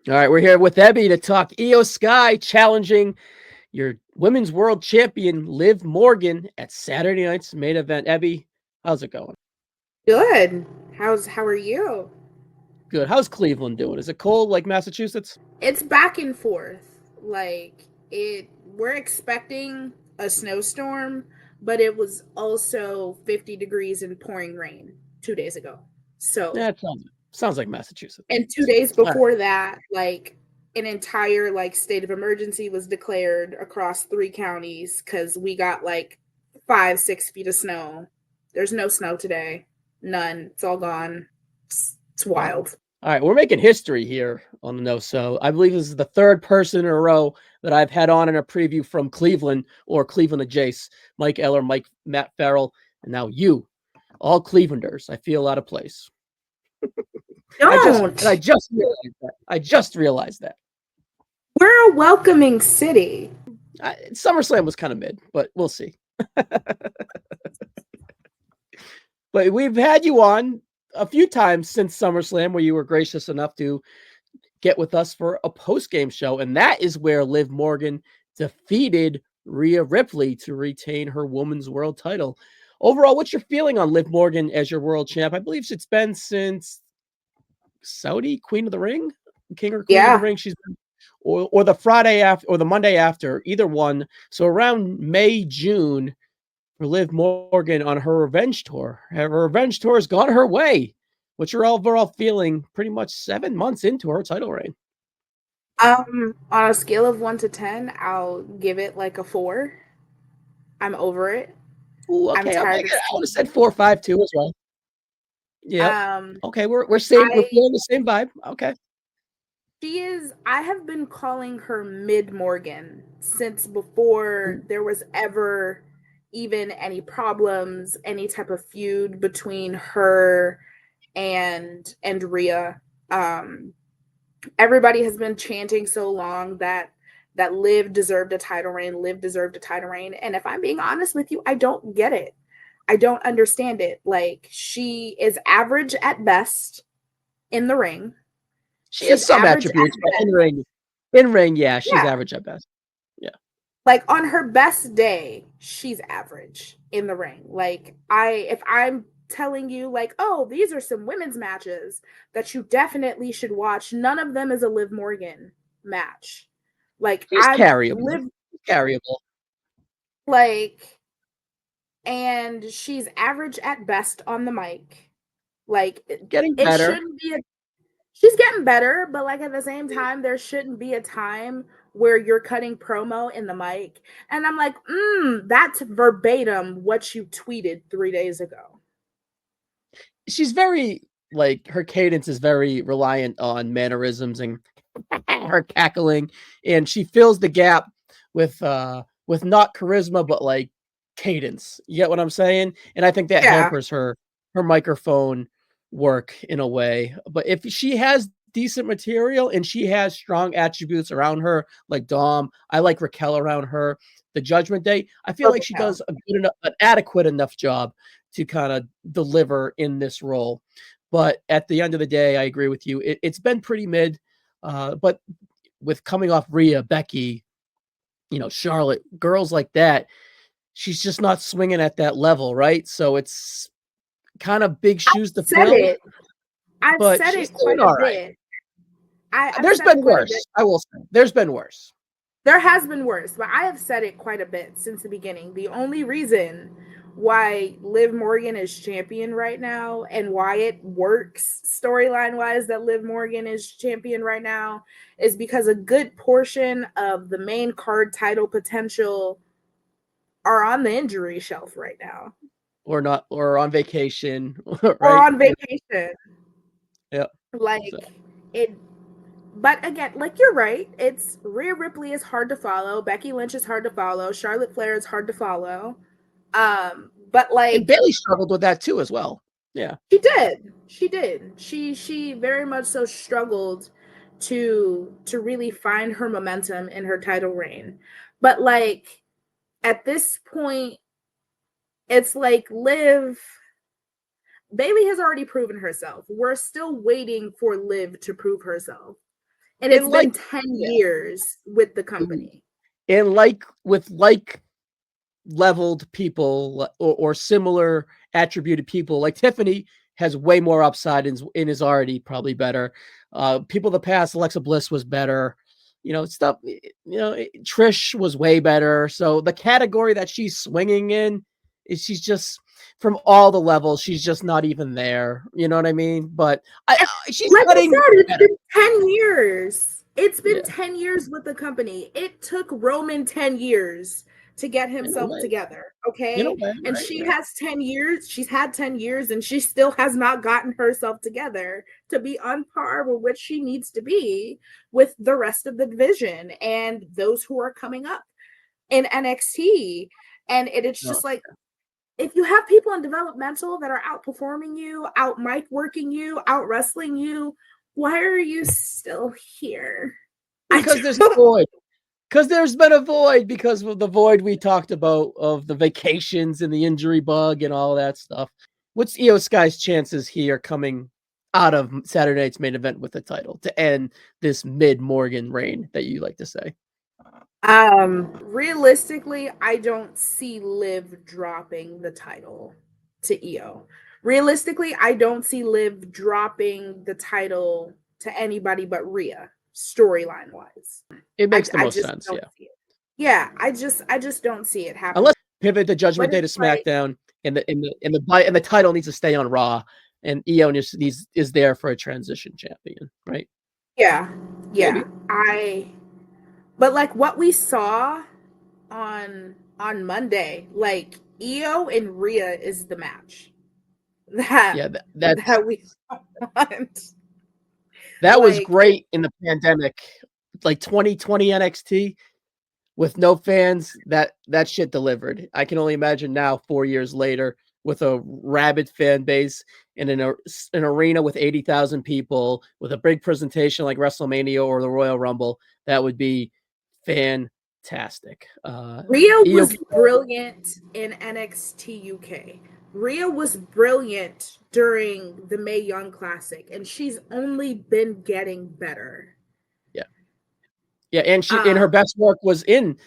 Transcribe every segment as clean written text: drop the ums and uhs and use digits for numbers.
All right, we're here with Ebbi to talk Iyo Sky challenging your women's world champion Liv Morgan at Saturday night's main event. Ebbi, how's it going? Good. How are you? Good. How's Cleveland doing? Is it cold like Massachusetts? It's back and forth. Like it we're expecting a snowstorm, but it was also 50 degrees and pouring rain 2 days ago. So, Yeah, it sounds like Massachusetts. and 2 days All right. before that, like an entire state of emergency was declared across 3 counties cuz we got like 5, 6 feet of snow. There's no snow today. None. It's all gone. It's Wow. wild. All right, we're making history here on the No So. I believe this is the third person in a row that I've had on in a preview from Cleveland or Cleveland adjacent. Mike Eller, Matt Farrell, and now you, all Clevelanders. I feel out of place. I just and I Don't. just realized that. I just realized that. We're a welcoming city. SummerSlam was kind of mid, but we'll see. But we've had you on a few times since SummerSlam where you were gracious enough to get with us for a post-game show, and that is where Liv Morgan defeated Rhea Ripley to retain her women's world title. Overall, what's your feeling on Liv Morgan as your world champ? I believe it's been since Saudi Queen of the Ring, King or Queen of the Yeah. Ring. She's been, or the Friday after or the Monday after, either one. So around May, June for Liv Morgan on her revenge tour. Her revenge tour has gone her way. What's your overall feeling pretty much 7 months into her title reign? On a scale of 1 to 10, I'll give it like a 4. I'm over it. Ooh, I'm okay, I'll tired make of it. I would have seeing said it. 4, 5, 2 as well. Yep. Um, Okay, we're same. We're I feeling the same vibe. Okay. she is I have been calling her Mid Morgan since before there was ever even any problems, any type of feud between her and Rhea. Um Everybody has been chanting so long that Liv deserved a title reign, Liv deserved a title reign. And if I'm being honest with you, I don't get it. I don't understand it. Like she is average at best in the ring. She has She's some average at attributes, but best. in ring, yeah, she's Yeah. average at best. Yeah. Like on her best day, she's average in the ring. Like if I'm telling you like, "Oh, these are some women's matches that you definitely should watch." None of them is a Liv Morgan match. Like She's I've carryable. lived Carryable. like and she's average at best on the mic. Like Getting it better. shouldn't be a she's getting better, but like at the same time, there shouldn't be a time where you're cutting promo in the mic. And I'm like, that's verbatim what you tweeted 3 days ago. She's very like her cadence is very reliant on mannerisms and her cackling, and she fills the gap with not charisma but like cadence. You get what I'm saying? And I think that Yeah. hampers her microphone work in a way. But if she has decent material and she has strong attributes around her, like Dom, I like Raquel around her. The Judgment Day, I feel like she Raquel. does a good enough, an adequate enough job to kind of deliver in this role. But at the end of the day, I agree with you. It's been pretty mid. But with coming off Rhea, Becky, Charlotte, girls like that, she's just not swinging at that level, right? So it's kind of big shoes to Said fill, it. I've but said she's it quite doing a all right. bit. I've There's said it been quite a bit. worse. I will say. There's been worse. There has been worse, but I have said it quite a bit since the beginning. The only reason why Liv Morgan is champion right now and why it works storyline wise that Liv Morgan is champion right now is because a good portion of the main card title potential are on the injury shelf right now Or not, or on vacation, or right? on vacation. Yeah. So Like it but again, like you're right. It's Rhea Ripley is hard to follow. Becky Lynch is hard to follow. Charlotte Flair is hard to follow. But and like Bailey struggled with that too as well. Yeah. she did. She did. She very much so struggled to really find her momentum in her title reign. But like at this point, it's like Liv Bailey has already proven herself. We're still waiting for Liv to prove herself. And it's like been 10 yeah. years with the Mm. company. And with leveled people or similar attributed people, like Tiffany has way more upside and is already probably better. People of the past, Alexa Bliss was better. Stuff. Trish was way better. So the category that she's swinging in is she's just from all the levels. She's just not even there. You know what I mean? But she's Like I getting said, it's better. been 10 years. It's been Yeah. 10 years with the company. It took Roman 10 years to get In a himself way. together. In a Okay. way, And right? she Yeah. has 10 years. She's had 10 years and she still has not gotten herself together to be on par with what she needs to be with the rest of the division and those who are coming up in NXT. And it's No. just like, if you have people in developmental that are outperforming you, out mic working you, out wrestling you, why are you still here? Because there's a void. Because there's been a void because of the void we talked about of the vacations and the injury bug and all that stuff. What's Iyo Sky's chances here coming out of Saturday night's main event with the title to end this mid Morgan reign that you like to say? Realistically, I don't see Liv dropping the title to Iyo. Realistically, I don't see Liv dropping the title to anybody but Rhea, storyline wise. It makes the I most just sense, don't yeah. see it. Yeah, I just don't see it happening. Unless pivot to Judgment But Day to it's like, SmackDown and the title needs to stay on Raw and Iyo is there for a transition champion, right? yeah, Maybe. but like what we saw on Monday, like Iyo and Rhea is the match that Yeah, that's that we want. that was Like great in the pandemic, like 2020 NXT with no fans. That shit delivered. I can only imagine now, 4 years later, with a rabid fan base in an arena with 80,000 people, with a big presentation like WrestleMania or the Royal Rumble. That would be fantastic. Rhea Iyo, was brilliant in NXT UK. Rhea was brilliant during the Mae Young Classic, and she's only been getting better. yeah, yeah, and her Um, best work was in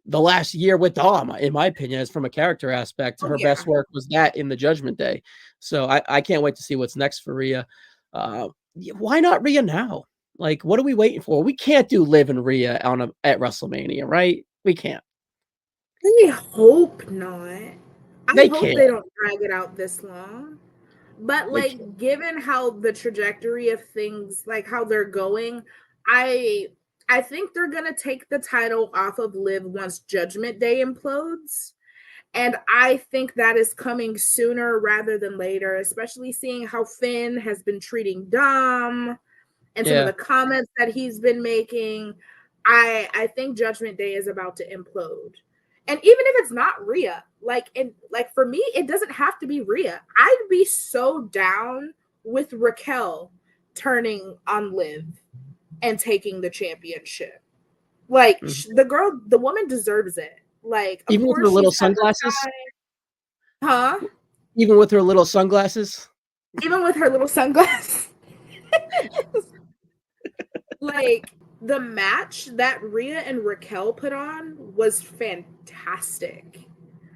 the last year with Dom, in my opinion, as from a character aspect. oh Her yeah, best work was that in the Judgment Day. So I can't wait to see what's next for Rhea. Why not Rhea now? Like, what are we waiting for? We can't do Liv and Rhea at WrestleMania, right? We can't. I hope not. I They hope can't. they don't drag it out this long. But They can't. like given how the trajectory of things, like how they're going, I I think they're gonna take the title off of Liv once Judgment Day implodes. And I think that is coming sooner rather than later, especially seeing how Finn has been treating Dom and some of Yeah. the comments that he's been making. I think Judgment Day is about to implode. And even if it's not Rhea, like for me, it doesn't have to be Rhea. I'd be so down with Raquel turning on Liv and taking the championship. Like Mhm. the woman deserves it. Like, of Even with her course little she's had her sunglasses. time, huh? Even with her little sunglasses. Even with her little sunglasses. Like the match that Rhea and Raquel put on was fantastic.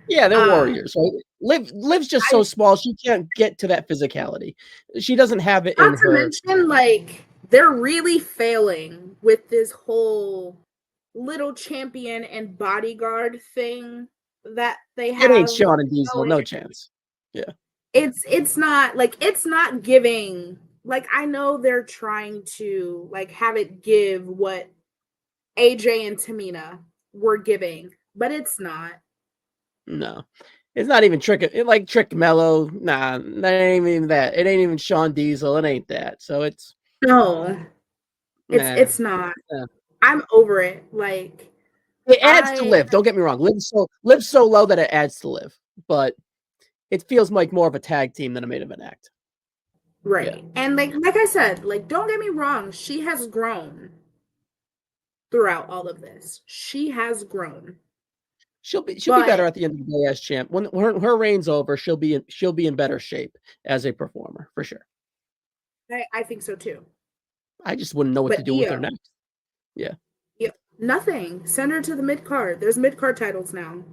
Yeah, they're Um, warriors, right? Liv's just I so small, she can't get to that physicality. She doesn't have it in not to her. mention like they're really failing with this whole little champion and bodyguard thing that they It ain't have Shawn and Diesel, going. no chance. Yeah. It's not like it's not giving, like I know they're trying to like have it give what AJ and Tamina were giving, but it's not. No. It's not even Trick Mello. Nah, that ain't even that. It ain't even Shawn Diesel. It ain't that. So it's No, nah. it's not. Nah. I'm over it. Like It adds to I Liv. Don't get me wrong. Liv's so low that it adds to Liv, but it feels like more of a tag team than a main event act. Yeah. right. And like I said, like don't get me wrong, she has grown throughout all of this. She has grown. She'll be better But at the end of the day as champ. When her reign's over, she'll be in better shape as a performer for sure. I think so too. I just wouldn't know what But to do with her next. Yeah. Nothing. Send her to the mid card. There's mid card titles now.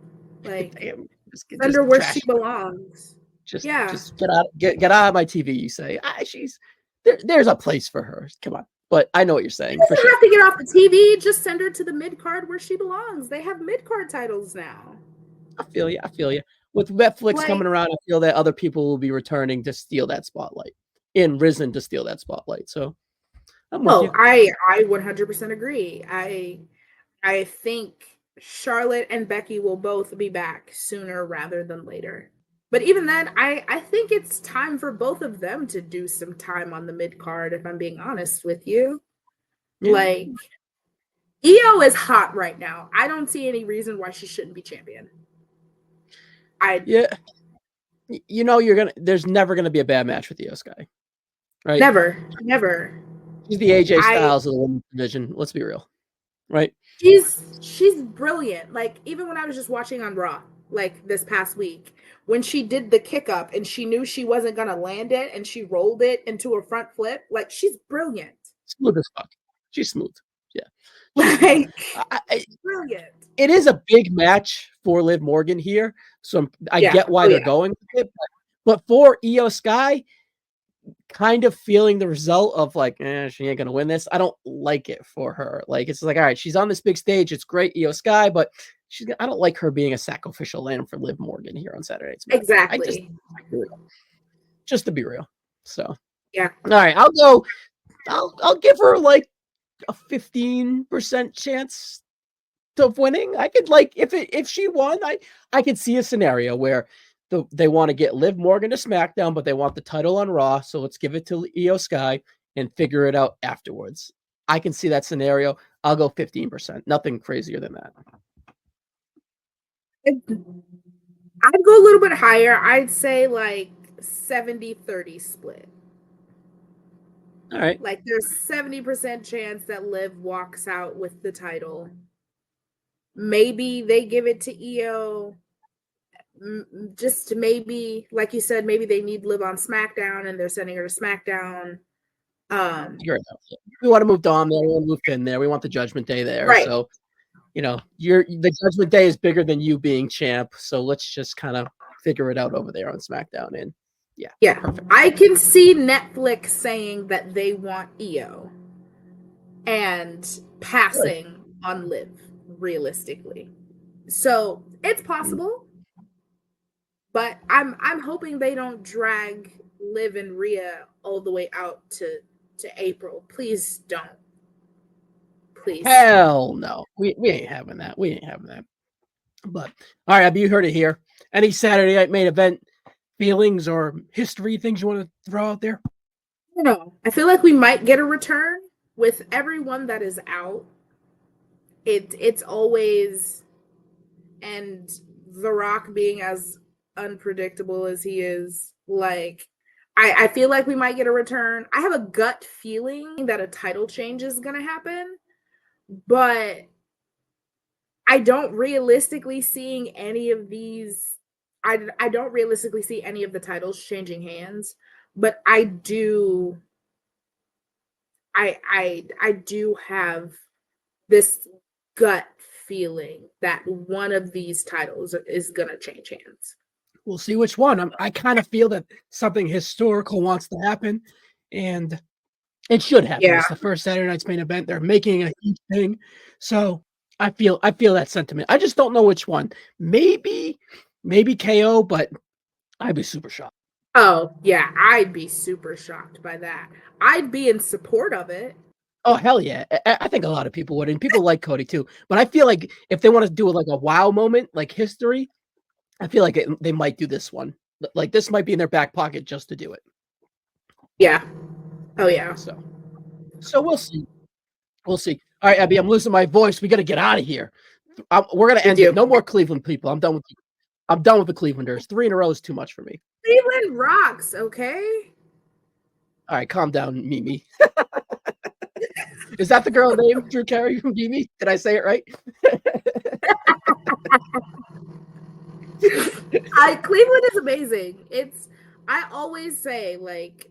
Like, Damn, send her just where trash. she belongs. Just Yeah. get out of my TV. You say she's there's a place for her. Come on, but I know what you're saying for She sure. doesn't have to get off the TV. Just send her to the mid card where she belongs. They have mid card titles now. I feel you. I feel you. With Netflix Like, coming around, I feel that other people will be returning to steal that spotlight, and risen to steal that spotlight. So I'm with you. I 100% agree. I think Charlotte and Becky will both be back sooner rather than later. But even then, I think it's time for both of them to do some time on the mid card, if I'm being honest with you. Yeah. Like, Iyo is hot right now. I don't see any reason why she shouldn't be champion. Yeah. You know, there's never gonna be a bad match with Iyo Sky. Right? Never. She's the AJ Styles of the women's division. Let's be real. Right? She's brilliant. Like, even when I was just watching on Raw, like this past week, when she did the kick up and she knew she wasn't gonna land it and she rolled it into a front flip, like, she's brilliant. Smooth as fuck. She's smooth. Yeah. Like, brilliant. It is a big match for Liv Morgan here, so I get why they're going with it. But for Iyo Sky, kind of feeling the result of like, she ain't gonna win this. I don't like it for her. Like, it's like, all right, she's on this big stage. It's great, Iyo Sky, but I don't like her being a sacrificial lamb for Liv Morgan here on Saturday. Exactly. Just to be real. So yeah. All right, I'll give her like a 15% chance of winning. I could, like, if she won, I could see a scenario where they want to get Liv Morgan to SmackDown, but they want the title on Raw, so let's give it to Iyo Sky and figure it out afterwards. I can see that scenario. I'll go 15%. Nothing crazier than that. I'd go a little bit higher. I'd say like 70-30 split. All right. Like, there's 70% chance that Liv walks out with the title. Maybe they give it to Iyo. Just maybe, like you said, maybe they need Liv on SmackDown and they're sending her to SmackDown. We want to move Dom there. We want to move Finn there. We want the Judgment Day there. Right. So, the Judgment Day is bigger than you being champ. So let's just kind of figure it out over there on SmackDown. And yeah. Perfect. I can see Netflix saying that they want Iyo and passing on Liv, realistically. So it's possible, but I'm hoping they don't drag Liv and Rhea all the way out to April. Please don't. Please. Hell no. We ain't having that. We ain't having that. But all right, have you heard it here? Any Saturday night main event feelings or history things you want to throw out there? No. I feel like we might get a return with everyone that is out. It's always, and The Rock being as unpredictable as he is, like, I feel like we might get a return. I have a gut feeling that a title change is gonna happen, but I don't realistically seeing any of these. I don't realistically see any of the titles changing hands, but I do. I do have this gut feeling that one of these titles is gonna change hands. We'll see which one. I kind of feel that something historical wants to happen, and it should happen. Yeah. It's the first Saturday night's main event. They're making a huge thing, so I feel that sentiment. I just don't know which one. Maybe KO, but I'd be super shocked. Oh yeah, I'd be super shocked by that. I'd be in support of it. Oh hell yeah! I think a lot of people would, and people like Cody too. But I feel like if they want to do like a wow moment, like history, I feel like they might do this one. Like, this might be in their back pocket just to do it. Yeah. Oh yeah. So we'll see. We'll see. All right, Ebbi, I'm losing my voice. We got to get out of here. We're gonna end it. No more Cleveland people. I'm done with you. I'm done with the Clevelanders. 3 in a row is too much for me. Cleveland rocks. Okay. All right, calm down, Mimi. Is that the girl named Drew Carey from Mimi? Did I say it right? Cleveland is amazing. I always say, like,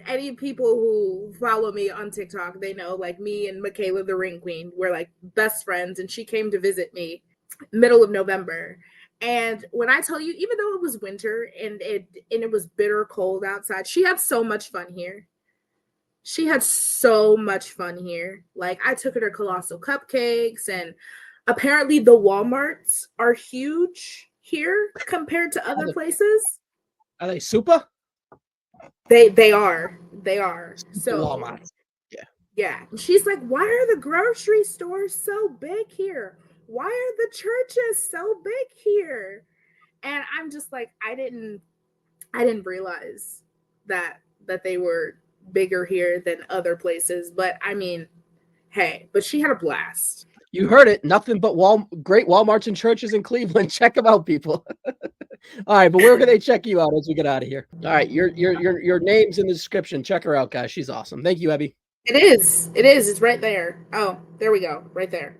any people who follow me on TikTok, they know like me and Michaela the Ring Queen, we're like best friends, and she came to visit me middle of November. And when I tell you, even though it was winter and it was bitter cold outside, she had so much fun here. She had so much fun here. Like I took her to Colossal Cupcakes, and apparently the Walmarts are huge here compared to other places. Are they super? They are. So Walmart. yeah. She's like, why are the grocery stores so big here? Why are the churches so big here? And I'm just like, I didn't realize that they were bigger here than other places. But I mean, hey, but she had a blast. You heard it. Nothing but great Walmarts and churches in Cleveland. Check them out, people. All right, but where can they check you out as we get out of here? All right, your name's in the description. Check her out, guys. She's awesome. Thank you, Ebbi. It is. It's right there. Oh, there we go. Right there.